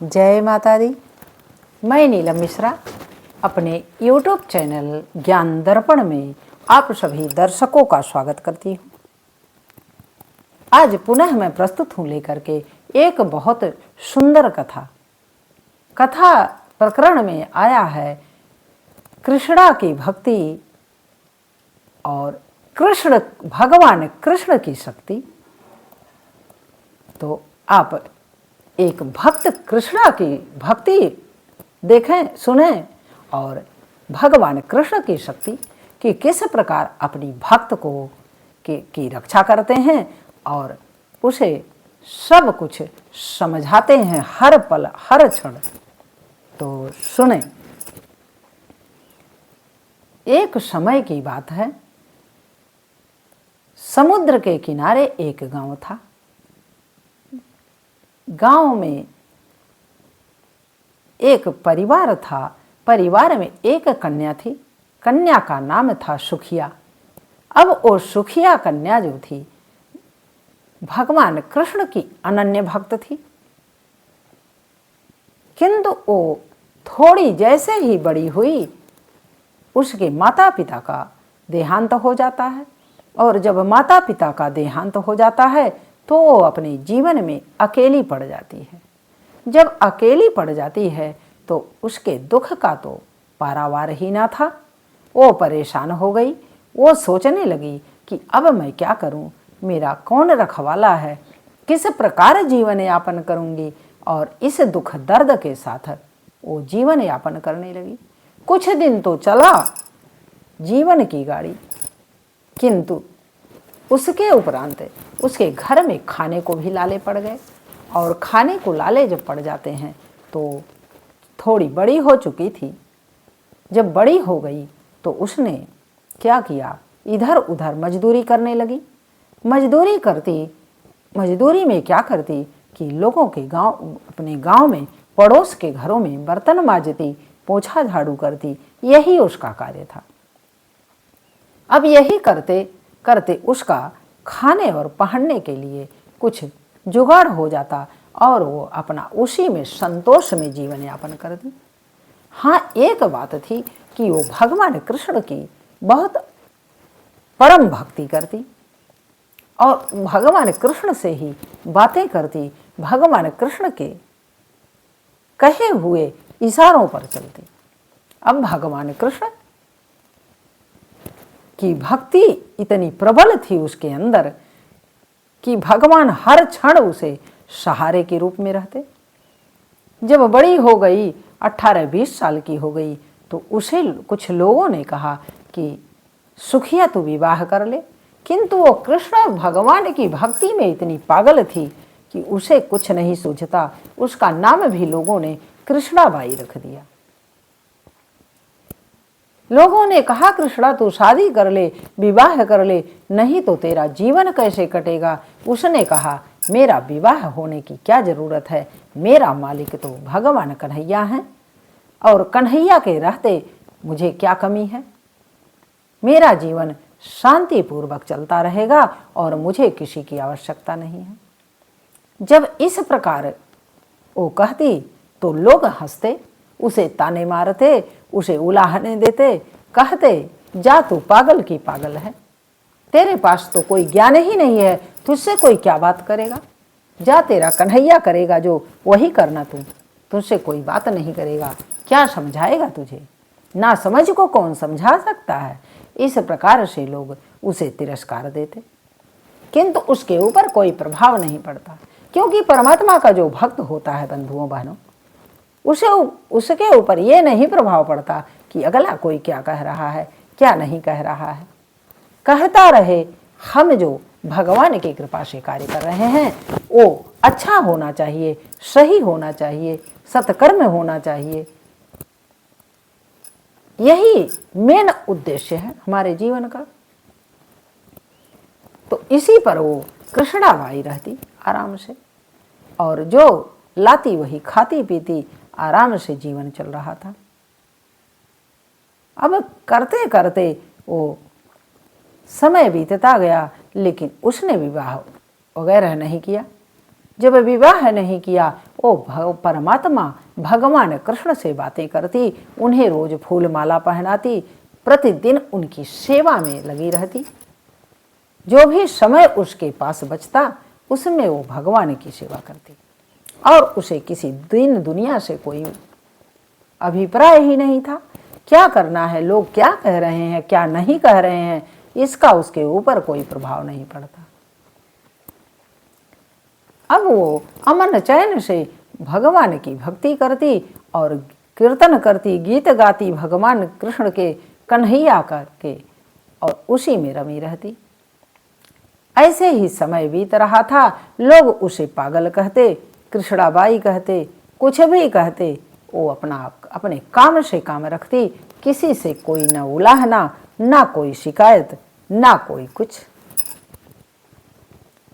जय माता दी। मैं नीलम मिश्रा अपने YouTube चैनल ज्ञान दर्पण में आप सभी दर्शकों का स्वागत करती हूँ। आज पुनः मैं प्रस्तुत हूँ लेकर के एक बहुत सुंदर कथा प्रकरण में आया है कृष्णा की भक्ति और भगवान कृष्ण की शक्ति। तो आप एक भक्त कृष्णा की भक्ति देखें, सुने और भगवान कृष्ण की शक्ति कि किस प्रकार अपनी भक्त को की रक्षा करते हैं और उसे सब कुछ समझाते हैं हर पल हर क्षण। तो सुने। एक समय की बात है, समुद्र के किनारे एक गांव था। गांव में एक परिवार था। परिवार में एक कन्या थी। कन्या का नाम था सुखिया। अब वो सुखिया कन्या जो थी भगवान कृष्ण की अनन्य भक्त थी, किंतु वो थोड़ी जैसे ही बड़ी हुई उसके माता पिता का देहांत हो जाता है। और जब माता पिता का देहांत हो जाता है तो वो अपने जीवन में अकेली पड़ जाती है। जब अकेली पड़ जाती है तो उसके दुख का तो पारावार ही ना था। वो परेशान हो गई। वो सोचने लगी कि अब मैं क्या करूं, मेरा कौन रखवाला है, किस प्रकार जीवन यापन करूंगी। और इस दुख दर्द के साथ वो जीवन यापन करने लगी। कुछ दिन तो चला जीवन की गाड़ी, किंतु उसके उपरांत उसके घर में खाने को भी लाले पड़ गए। और खाने को लाले जब पड़ जाते हैं तो थोड़ी बड़ी हो चुकी थी। जब बड़ी हो गई तो उसने क्या किया, इधर उधर मजदूरी करने लगी। मजदूरी में क्या करती कि लोगों के गांव, अपने गांव में पड़ोस के घरों में बर्तन मांजती, पोछा झाड़ू करती। यही उसका कार्य था। अब यही करते करते उसका खाने और पहनने के लिए कुछ जुगाड़ हो जाता और वो अपना उसी में संतोष में जीवन यापन करती। हाँ, एक बात थी कि वो भगवान कृष्ण की बहुत परम भक्ति करती और भगवान कृष्ण से ही बातें करती, भगवान कृष्ण के कहे हुए इशारों पर चलती। अब भगवान कृष्ण की भक्ति इतनी प्रबल थी उसके अंदर कि भगवान हर क्षण उसे सहारे के रूप में रहते। जब बड़ी हो गई, 18-20 साल की हो गई, तो उसे कुछ लोगों ने कहा कि सुखिया तू विवाह कर ले। किंतु वो कृष्ण भगवान की भक्ति में इतनी पागल थी कि उसे कुछ नहीं सूझता। उसका नाम भी लोगों ने कृष्णाबाई रख दिया। लोगों ने कहा कृष्णा तू शादी कर ले, विवाह कर ले, नहीं तो तेरा जीवन कैसे कटेगा। उसने कहा मेरा विवाह होने की क्या जरूरत है, मेरा मालिक तो भगवान कन्हैया हैं और कन्हैया के रहते मुझे क्या कमी है। मेरा जीवन शांतिपूर्वक चलता रहेगा और मुझे किसी की आवश्यकता नहीं है। जब इस प्रकार वो कहती तो लोग हंसते, उसे ताने मारते, उसे उलाहने देते, कहते जा तू पागल की पागल है, तेरे पास तो कोई ज्ञान ही नहीं है, तुझसे कोई क्या बात करेगा। जा तेरा कन्हैया करेगा जो वही करना, तुझसे कोई बात नहीं करेगा, क्या समझाएगा तुझे, ना समझ को कौन समझा सकता है। इस प्रकार से लोग उसे तिरस्कार देते, किंतु उसके ऊपर कोई प्रभाव नहीं पड़ता। क्योंकि परमात्मा का जो भक्त होता है बंधुओं बहनों, उसके ऊपर ये नहीं प्रभाव पड़ता कि अगला कोई क्या कह रहा है, क्या नहीं कह रहा है। कहता रहे, हम जो भगवान की कृपा से कार्य कर रहे हैं वो अच्छा होना चाहिए, सही होना चाहिए, सत्कर्म होना चाहिए। यही मेन उद्देश्य है हमारे जीवन का। तो इसी पर वो कृष्णाबाई रहती आराम से, और जो लाती वही खाती पीती, आराम से जीवन चल रहा था। अब करते करते वो समय बीतता गया, लेकिन उसने विवाह वगैरह नहीं किया। जब विवाह नहीं किया, परमात्मा भगवान कृष्ण से बातें करती, उन्हें रोज फूल माला पहनाती, प्रतिदिन उनकी सेवा में लगी रहती। जो भी समय उसके पास बचता उसमें वो भगवान की सेवा करती और उसे किसी दिन दुनिया से कोई अभिप्राय ही नहीं था। क्या करना है, लोग क्या कह रहे हैं, क्या नहीं कह रहे हैं, इसका उसके ऊपर कोई प्रभाव नहीं पड़ता। अब वो अमन चैन से भगवान की भक्ति करती और कीर्तन करती, गीत गाती भगवान कृष्ण के, कन्हैया करके, और उसी में रमी रहती। ऐसे ही समय बीत रहा था। लोग उसे पागल कहते, कृष्णाबाई कहते, कुछ भी कहते। वो अपने काम से काम रखती, किसी से कोई न उलाहना, ना कोई शिकायत, ना कोई कुछ।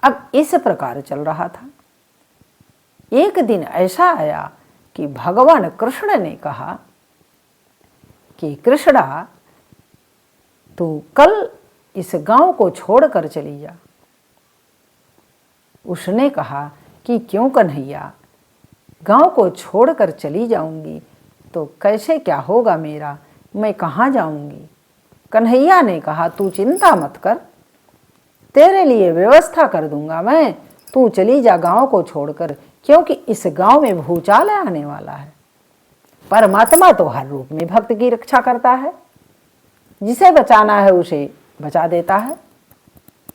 अब इस प्रकार चल रहा था। एक दिन ऐसा आया कि भगवान कृष्ण ने कहा कि कृष्णा, तू कल इस गांव को छोड़कर चली जा। उसने कहा कि क्यों कन्हैया, गांव को छोड़कर चली जाऊंगी तो कैसे क्या होगा मेरा, मैं कहाँ जाऊंगी। कन्हैया ने कहा तू चिंता मत कर, तेरे लिए व्यवस्था कर दूंगा मैं, तू चली जा गांव को छोड़कर, क्योंकि इस गांव में भूचाल आने वाला है। परमात्मा तो हर रूप में भक्त की रक्षा करता है, जिसे बचाना है उसे बचा देता है।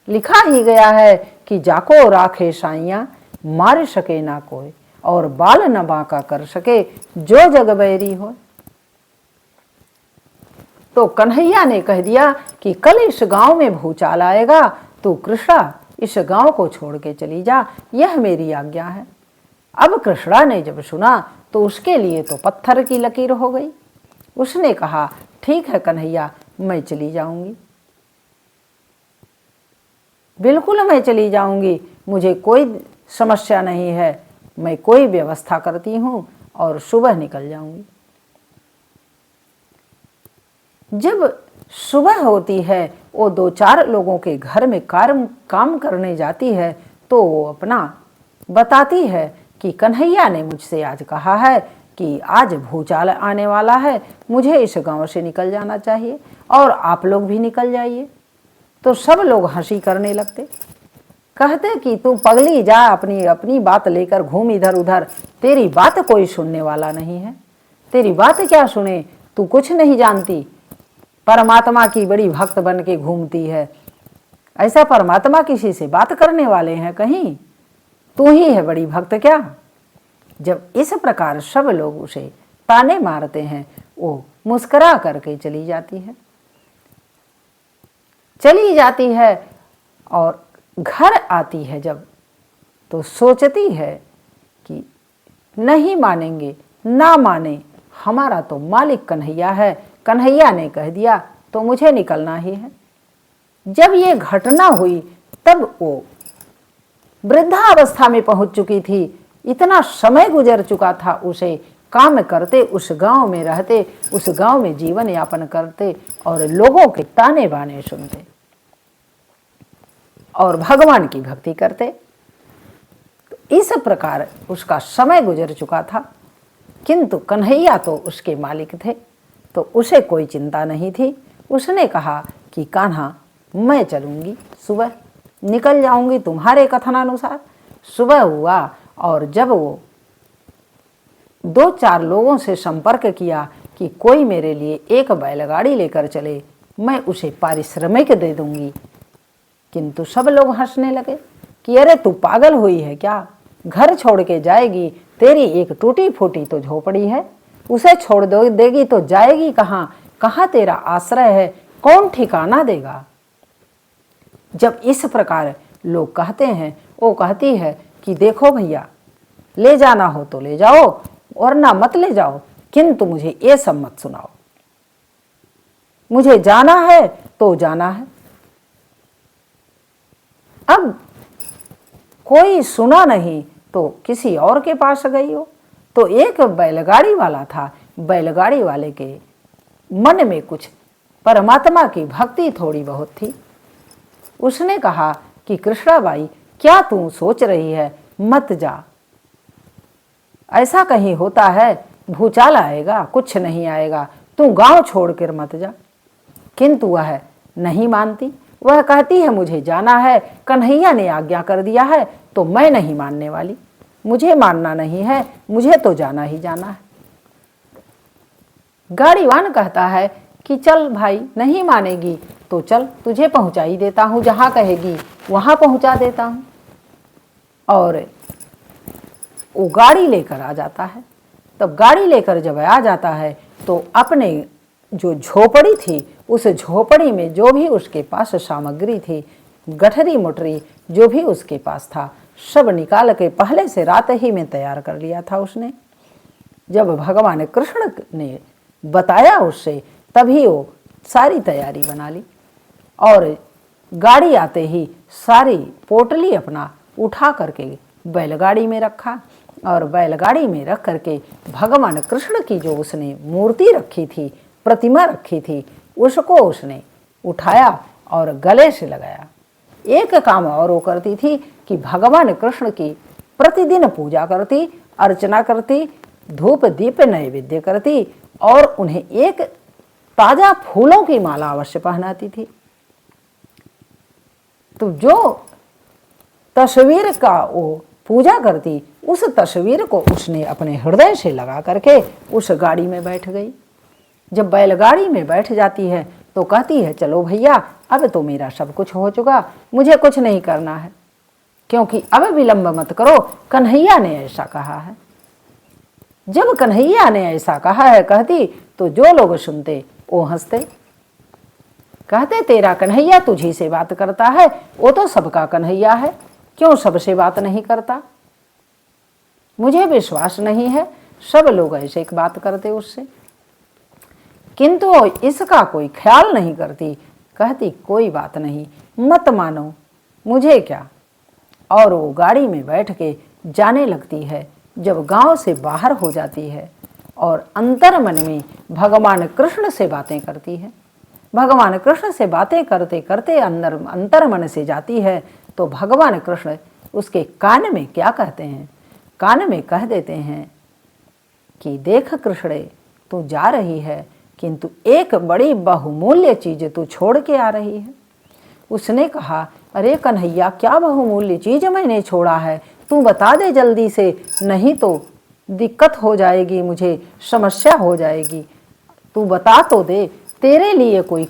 लिखा ही गया है कि जाको राखे साइया, मार सके ना कोई, और बाल न बांका कर सके जो जग बैरी हो। तो कन्हैया ने कह दिया कि कल इस गांव में भूचाल आएगा, तू कृष्णा इस गांव को छोड़ के चली जा, यह मेरी आज्ञा है। अब कृष्णा ने जब सुना तो उसके लिए तो पत्थर की लकीर हो गई। उसने कहा ठीक है कन्हैया, मैं चली जाऊंगी, बिल्कुल मैं चली जाऊंगी, मुझे कोई समस्या नहीं है, मैं कोई व्यवस्था करती हूँ और सुबह निकल जाऊंगी। जब सुबह होती है, वो 2-4 लोगों के घर में काम करने जाती है, तो वो अपना बताती है कि कन्हैया ने मुझसे आज कहा है कि आज भूचाल आने वाला है, मुझे इस गांव से निकल जाना चाहिए और आप लोग भी निकल जाइए। तो सब लोग हंसी करने लगते, कहते कि तू पगली जा, अपनी अपनी बात लेकर घूम इधर उधर, तेरी बात कोई सुनने वाला नहीं है, तेरी बात क्या सुने, तू कुछ नहीं जानती, परमात्मा की बड़ी भक्त बन के घूमती है। ऐसा परमात्मा किसी से बात करने वाले हैं कहीं, तू ही है बड़ी भक्त क्या। जब इस प्रकार सब लोग उसे ताने मारते हैं, वो मुस्कुरा करके चली जाती है और घर आती है जब, तो सोचती है कि नहीं मानेंगे, ना माने, हमारा तो मालिक कन्हैया है, कन्हैया ने कह दिया तो मुझे निकलना ही है। जब ये घटना हुई तब वो वृद्धावस्था में पहुंच चुकी थी, इतना समय गुजर चुका था उसे, काम करते, उस गांव में रहते, उस गांव में जीवन यापन करते और लोगों के ताने बाने सुनते और भगवान की भक्ति करते। तो इस प्रकार उसका समय गुजर चुका था, किंतु कन्हैया तो उसके मालिक थे, तो उसे कोई चिंता नहीं थी। उसने कहा कि कान्हा, मैं चलूंगी, सुबह निकल जाऊंगी तुम्हारे कथनानुसार। सुबह हुआ और जब वो 2-4 लोगों से संपर्क किया कि कोई मेरे लिए एक बैलगाड़ी लेकर चले, मैं उसे पारिश्रमिक दे दूंगी, किंतु सब लोग हंसने लगे कि अरे तू पागल हुई है क्या, घर छोड़ के जाएगी, तेरी एक टूटी फूटी तो झोपड़ी है, उसे छोड़ देगी तो जाएगी कहाँ, कहाँ तेरा आश्रय है, कौन ठिकाना देगा। जब इस प्रकार लोग कहते हैं, वो कहती है कि देखो भैया, ले जाना हो तो ले जाओ और ना मत ले जाओ, किंतु मुझे ये सब मत सुनाओ, मुझे जाना है तो जाना है। अब कोई सुना नहीं तो किसी और के पास गई हो। तो एक बैलगाड़ी वाला था, बैलगाड़ी वाले के मन में कुछ परमात्मा की भक्ति थोड़ी बहुत थी। उसने कहा कि कृष्णाबाई, क्या तू सोच रही है, मत जा, ऐसा कहीं होता है, भूचाल आएगा, कुछ नहीं आएगा, तू गांव छोड़कर मत जा। किंतु वह नहीं मानती। वह कहती है मुझे जाना है, कन्हैया ने आज्ञा कर दिया है तो मैं नहीं मानने वाली। मुझे मानना नहीं है, मुझे तो जाना ही जाना है। गाड़ीवान कहता है कि चल भाई, नहीं मानेगी तो चल, तुझे पहुंचाई देता हूं, जहां कहेगी वहां पहुंचा देता हूं। और वो गाड़ी लेकर आ जाता है। तब गाड़ी लेकर जब आ जाता है तो अपने जो झोपड़ी थी, उस झोपड़ी में जो भी उसके पास सामग्री थी, गठरी मुठरी जो भी उसके पास था, सब निकाल के पहले से रात ही में तैयार कर लिया था उसने। जब भगवान कृष्ण ने बताया उससे, तभी वो सारी तैयारी बना ली और गाड़ी आते ही सारी पोटली अपना उठा करके बैलगाड़ी में रखा और बैलगाड़ी में रख करके भगवान कृष्ण की जो उसने मूर्ति रखी थी, प्रतिमा रखी थी, उसको उसने उठाया और गले से लगाया। एक काम और वो करती थी कि भगवान कृष्ण की प्रतिदिन पूजा करती, अर्चना करती, धूप दीप नैवेद्य करती और उन्हें एक ताजा फूलों की माला अवश्य पहनाती थी। तो जो तस्वीर का वो पूजा करती, उस तस्वीर को उसने अपने हृदय से लगा करके उस गाड़ी में बैठ गई। जब बैलगाड़ी में बैठ जाती है तो कहती है चलो भैया, अब तो मेरा सब कुछ हो चुका, मुझे कुछ नहीं करना है, क्योंकि अब विलंब मत करो, कन्हैया ने ऐसा कहा है। जब कन्हैया ने ऐसा कहा है कहती, तो जो लोग सुनते वो हंसते, कहते तेरा कन्हैया तुझी से बात करता है, वो तो सबका कन्हैया है, क्यों सबसे बात नहीं करता? मुझे विश्वास नहीं है सब लोग ऐसे एक बात करते उससे, किंतु इसका कोई ख्याल नहीं करती। कहती कोई बात नहीं, मत मानो, मुझे क्या। और वो गाड़ी में बैठ के जाने लगती है। जब गांव से बाहर हो जाती है और अंतर मन में भगवान कृष्ण से बातें करती है, भगवान कृष्ण से बातें करते करते अंतर मन से जाती है, तो भगवान कृष्ण उसके कान में क्या कहते हैं? कान में कह देते हैं कि देख कृष्णे, तू जा रही है, किंतु एक बड़ी बहुमूल्य चीज तू छोड़ के आ रही है। उसने कहा अरे कन्हैया, क्या बहुमूल्य चीज मैंने छोड़ा है, तू बता दे जल्दी से, नहीं तो दिक्कत हो जाएगी, मुझे समस्या हो जाएगी, तू बता तो दे। तेरे लिए कोई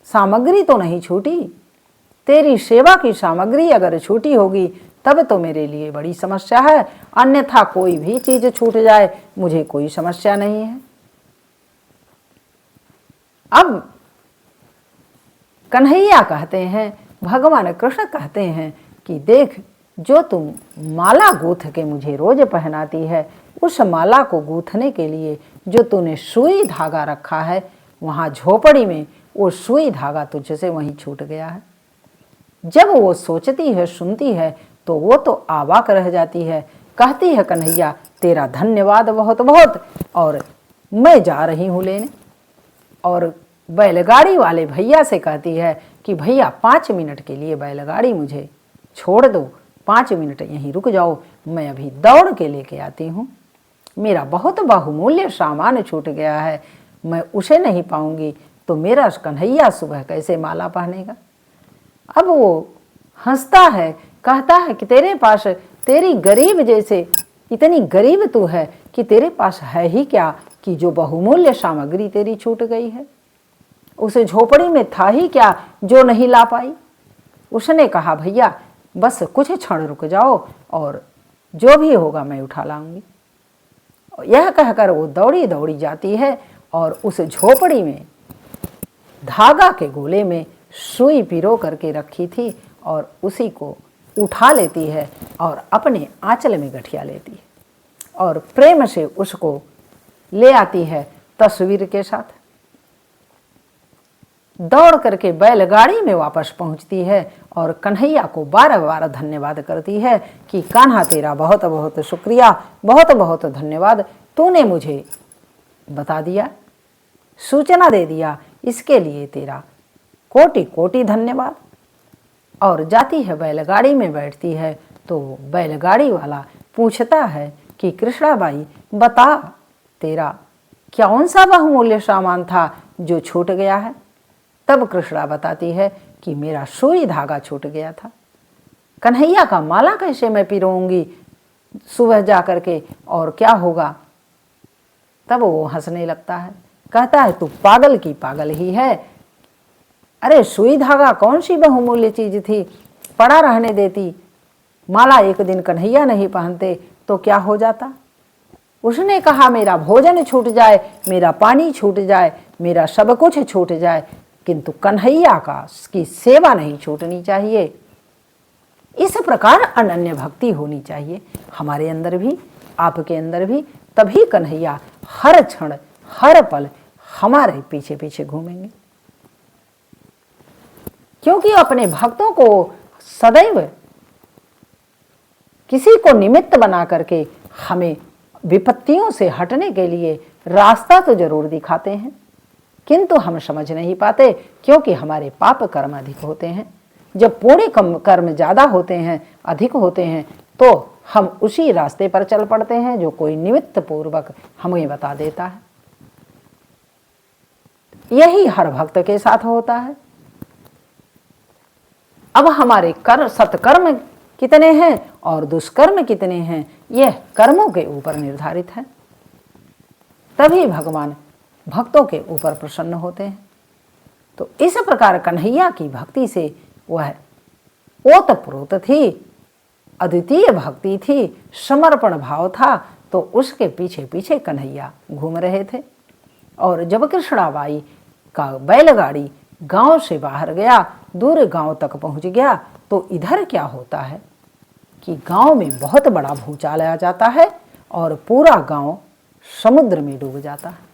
सामग्री तो नहीं छूटी? तेरी सेवा की सामग्री अगर छूटी होगी तब तो मेरे लिए बड़ी समस्या है, अन्यथा कोई भी चीज छूट जाए मुझे कोई समस्या नहीं है। अब कन्हैया कहते हैं, भगवान कृष्ण कहते हैं कि देख, जो तुम माला गूंथ के मुझे रोज पहनाती है, उस माला को गूंथने के लिए जो तूने सुई धागा रखा है, वहाँ झोपड़ी में वो सुई धागा तुझसे वहीं छूट गया है। जब वो सोचती है, सुनती है, तो वो तो अवाक रह जाती है। कहती है कन्हैया तेरा धन्यवाद बहुत बहुत, और मैं जा रही हूँ लेने। और बैलगाड़ी वाले भैया से कहती है कि भैया 5 मिनट के लिए बैलगाड़ी मुझे छोड़ दो, 5 मिनट यहीं रुक जाओ, मैं अभी दौड़ के लेके आती हूँ, मेरा बहुत बहुमूल्य सामान छूट गया है, मैं उसे नहीं पाऊंगी तो मेरा कन्हैया सुबह कैसे माला पहनेगा। अब वो हंसता है, कहता है कि तेरे पास, तेरी गरीब जैसे, इतनी गरीब तू है कि तेरे पास है ही क्या कि जो बहुमूल्य सामग्री तेरी छूट गई है? उस झोपड़ी में था ही क्या जो नहीं ला पाई? उसने कहा भैया बस कुछ क्षण रुक जाओ और जो भी होगा मैं उठा लाऊंगी। यह कहकर वो दौड़ी दौड़ी जाती है और उस झोपड़ी में धागा के गोले में सुई पिरो करके रखी थी और उसी को उठा लेती है और अपने आंचल में गठिया लेती है और प्रेम से उसको ले आती है तस्वीर के साथ। दौड़ करके बैलगाड़ी में वापस पहुंचती है और कन्हैया को बार बार धन्यवाद करती है कि कान्हा तेरा बहुत बहुत शुक्रिया, बहुत बहुत धन्यवाद, तूने मुझे बता दिया, सूचना दे दिया, इसके लिए तेरा कोटि कोटि धन्यवाद। और जाती है बैलगाड़ी में बैठती है तो बैलगाड़ी वाला पूछता है कि कृष्णाबाई बता, तेरा कौन सा बहुमूल्य सामान था जो छूट गया है? तब कृष्णा बताती है कि मेरा सुई धागा छूट गया था। कन्हैया का माला कैसे मैं पिरोऊंगी सुबह जा करके, और क्या होगा? तब वो हंसने लगता है, कहता है तू पागल की पागल ही है। अरे सुई धागा कौन सी बहुमूल्य चीज थी, पड़ा रहने देती। माला एक दिन कन्हैया नहीं पहनते तो क्या हो जाता? उसने कहा मेरा भोजन छूट जाए, मेरा पानी छूट जाए, मेरा सब कुछ छूट जाए, किंतु कन्हैया का की सेवा नहीं छूटनी चाहिए। इस प्रकार अनन्य भक्ति होनी चाहिए हमारे अंदर भी, आपके अंदर भी, तभी कन्हैया हर क्षण हर पल हमारे पीछे पीछे घूमेंगे। क्योंकि अपने भक्तों को सदैव किसी को निमित्त बना करके हमें विपत्तियों से हटने के लिए रास्ता तो जरूर दिखाते हैं, किंतु हम समझ नहीं पाते क्योंकि हमारे पाप कर्म अधिक होते हैं। जब पुण्य कर्म ज्यादा होते हैं, अधिक होते हैं, तो हम उसी रास्ते पर चल पड़ते हैं जो कोई निमित्त पूर्वक हमें बता देता है। यही हर भक्त के साथ होता है। अब हमारे सत्कर्म कितने हैं और दुष्कर्म कितने हैं, यह कर्मों के ऊपर निर्धारित है। तभी भगवान भक्तों के ऊपर प्रसन्न होते हैं। तो इस प्रकार कन्हैया की भक्ति से वह ओतप्रोत थी, अद्वितीय भक्ति थी, समर्पण भाव था, तो उसके पीछे पीछे कन्हैया घूम रहे थे। और जब कृष्णाबाई का बैलगाड़ी गांव से बाहर गया, दूर गांव तक पहुंच गया, तो इधर क्या होता है कि गांव में बहुत बड़ा भूचाल आ जाता है और पूरा गांव समुद्र में डूब जाता है।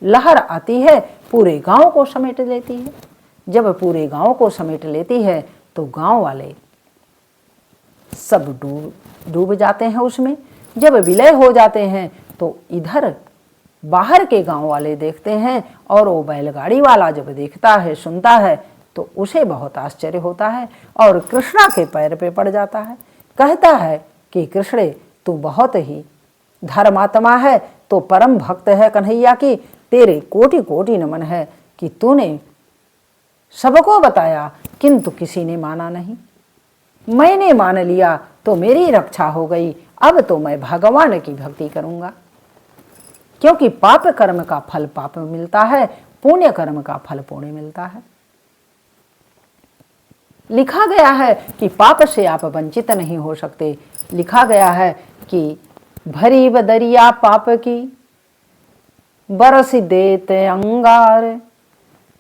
लहर आती है, पूरे गांव को समेट लेती है। जब पूरे गांव को समेट लेती है तो गांव वाले सब डूब जाते हैं उसमें। जब विलय हो जाते हैं तो इधर बाहर के गांव वाले देखते हैं, और वो बैलगाड़ी वाला जब देखता है, सुनता है, तो उसे बहुत आश्चर्य होता है और कृष्णा के पैर पे पड़ जाता है। कहता है कि कृष्णे, तू बहुत ही धर्मात्मा है, तो परम भक्त है कन्हैया की, तेरे कोटि कोटि नमन है कि तूने सबको बताया किंतु किसी ने माना नहीं। मैंने मान लिया तो मेरी रक्षा हो गई। अब तो मैं भगवान की भक्ति करूंगा, क्योंकि पाप कर्म का फल पाप मिलता है, पुण्य कर्म का फल पुण्य मिलता है। लिखा गया है कि पाप से आप वंचित नहीं हो सकते। लिखा गया है कि भरी बदरिया पाप की बरस देते अंगार।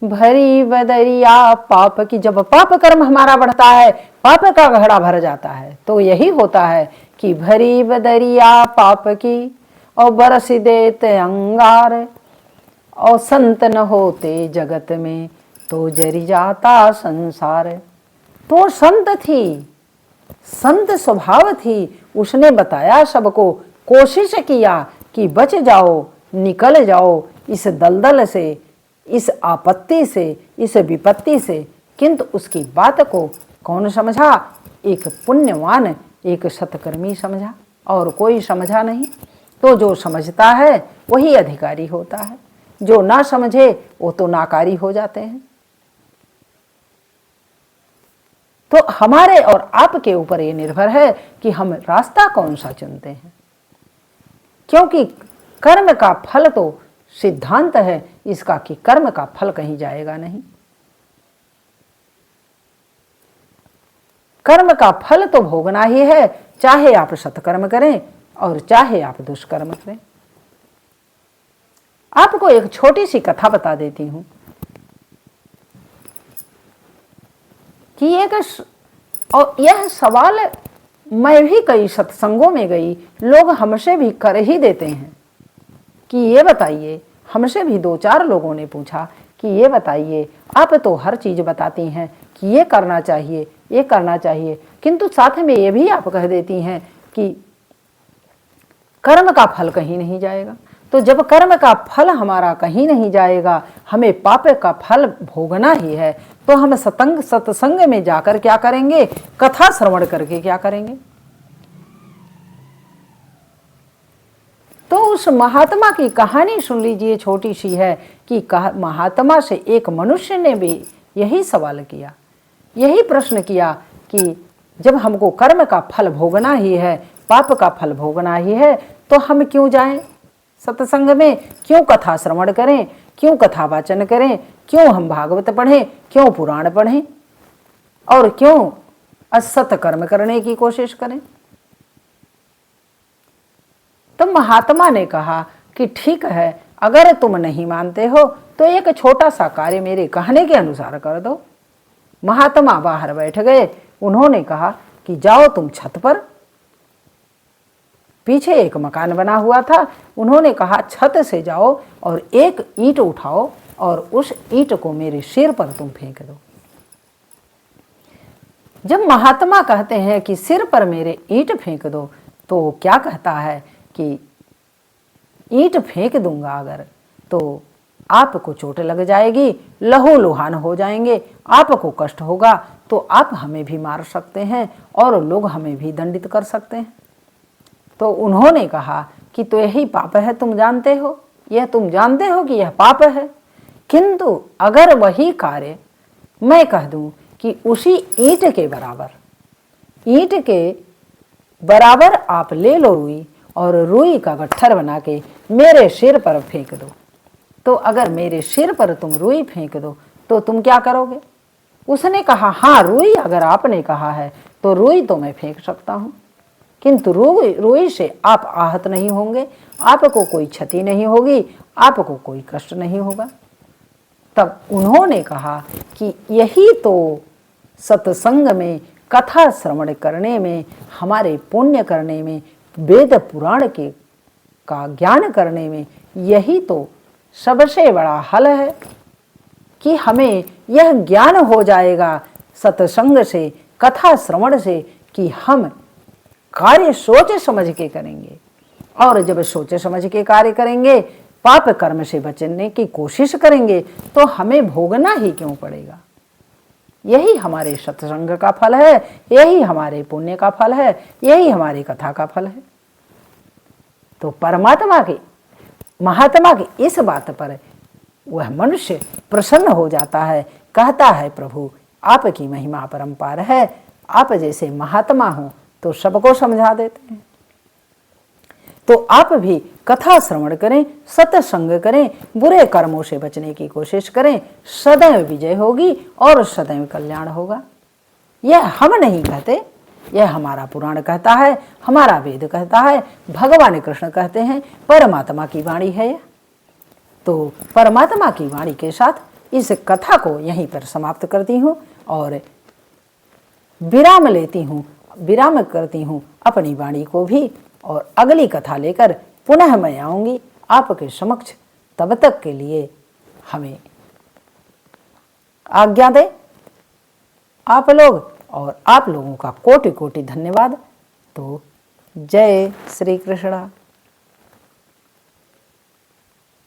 भरी बदरिया पाप की, जब पाप कर्म हमारा बढ़ता है, पाप का घड़ा भर जाता है, तो यही होता है कि भरी बदरिया पाप की और बरस देते अंगार, और संत न होते जगत में तो जरी जाता संसार। तो संत थी, संत स्वभाव थी, उसने बताया सबको, कोशिश किया कि बच जाओ, निकल जाओ इस दलदल से, इस आपत्ति से, इस विपत्ति से, किंतु उसकी बात को कौन समझा? एक पुण्यवान, एक सत्कर्मी समझा, और कोई समझा नहीं। तो जो समझता है वही अधिकारी होता है, जो ना समझे वो तो नाकारी हो जाते हैं। तो हमारे और आपके ऊपर ये निर्भर है कि हम रास्ता कौन सा चुनते हैं, क्योंकि कर्म का फल तो सिद्धांत है इसका कि कर्म का फल कहीं जाएगा नहीं। कर्म का फल तो भोगना ही है, चाहे आप सत्कर्म करें और चाहे आप दुष्कर्म करें। आपको एक छोटी सी कथा बता देती हूं कि और यह सवाल मैं भी कई सत्संगों में गई, लोग हमसे भी कर ही देते हैं कि ये बताइए, हमसे भी 2-4 लोगों ने पूछा कि ये बताइए, आप तो हर चीज बताती हैं कि ये करना चाहिए, ये करना चाहिए, किंतु साथ में ये भी आप कह देती हैं कि कर्म का फल कहीं नहीं जाएगा। तो जब कर्म का फल हमारा कहीं नहीं जाएगा, हमें पाप का फल भोगना ही है, तो हम सत्संग में जाकर क्या करेंगे? कथा श्रवण करके क्या करेंगे? उस महात्मा की कहानी सुन लीजिए, छोटी सी है कि महात्मा से एक मनुष्य ने भी यही सवाल किया, यही प्रश्न किया कि जब हमको कर्म का फल भोगना ही है, पाप का फल भोगना ही है, तो हम क्यों जाएं सत्संग में, क्यों कथा श्रवण करें, क्यों कथा वाचन करें, क्यों हम भागवत पढ़ें, क्यों पुराण पढ़ें, और क्यों असत कर्म करने की कोशिश करें। तो महात्मा ने कहा कि ठीक है, अगर तुम नहीं मानते हो तो एक छोटा सा कार्य मेरे कहने के अनुसार कर दो। महात्मा बाहर बैठ गए। उन्होंने कहा कि जाओ तुम छत पर, पीछे एक मकान बना हुआ था, उन्होंने कहा छत से जाओ और एक ईंट उठाओ और उस ईंट को मेरे सिर पर तुम फेंक दो। जब महात्मा कहते हैं कि सिर पर मेरे ईंट फेंक दो, तो क्या कहता है कि ईंट फेंक दूंगा अगर तो आपको चोट लग जाएगी, लहू लुहान हो जाएंगे, आपको कष्ट होगा, तो आप हमें भी मार सकते हैं और लोग हमें भी दंडित कर सकते हैं। तो उन्होंने कहा कि तो यही पाप है, तुम जानते हो, यह तुम जानते हो कि यह पाप है, किंतु अगर वही कार्य मैं कह दूं कि उसी ईंट के बराबर आप ले लो रुई, और रुई का गट्ठर बना के मेरे सिर पर फेंक दो, तो अगर मेरे सिर पर तुम रुई फेंक दो तो तुम क्या करोगे? उसने कहा हाँ, रुई अगर आपने कहा है तो रुई तो मैं फेंक सकता हूं, किंतु रुई से आप आहत नहीं होंगे, आपको कोई क्षति नहीं होगी, आपको कोई कष्ट नहीं होगा। तब उन्होंने कहा कि यही तो सत्संग में, कथा श्रवण करने में, हमारे पुण्य करने में, वेद पुराण के का ज्ञान करने में, यही तो सबसे बड़ा हल है कि हमें यह ज्ञान हो जाएगा सत्संग से, कथा श्रवण से, कि हम कार्य सोच समझ के करेंगे, और जब सोच समझ के कार्य करेंगे, पाप कर्म से बचने की कोशिश करेंगे, तो हमें भोगना ही क्यों पड़ेगा। यही हमारे सत्संग का फल है, यही हमारे पुण्य का फल है, यही हमारी कथा का फल है। तो महात्मा की इस बात पर वह मनुष्य प्रसन्न हो जाता है, कहता है प्रभु आपकी महिमा परंपार है, आप जैसे महात्मा हो तो सबको समझा देते हैं। तो आप भी कथा श्रवण करें, सत्संग करें, बुरे कर्मों से बचने की कोशिश करें, सदैव विजय होगी और सदैव कल्याण होगा। यह हम नहीं कहते, यह हमारा पुराण कहता है, हमारा वेद कहता है, भगवान कृष्ण कहते हैं, परमात्मा की वाणी है यह। तो परमात्मा की वाणी के साथ इस कथा को यहीं पर समाप्त करती हूँ और विराम करती हूँ अपनी वाणी को भी, और अगली कथा लेकर पुनः मैं आऊँगी आपके समक्ष। तब तक के लिए हमें आज्ञा दें आप लोग, और आप लोगों का कोटि कोटि धन्यवाद। तो जय श्री कृष्ण।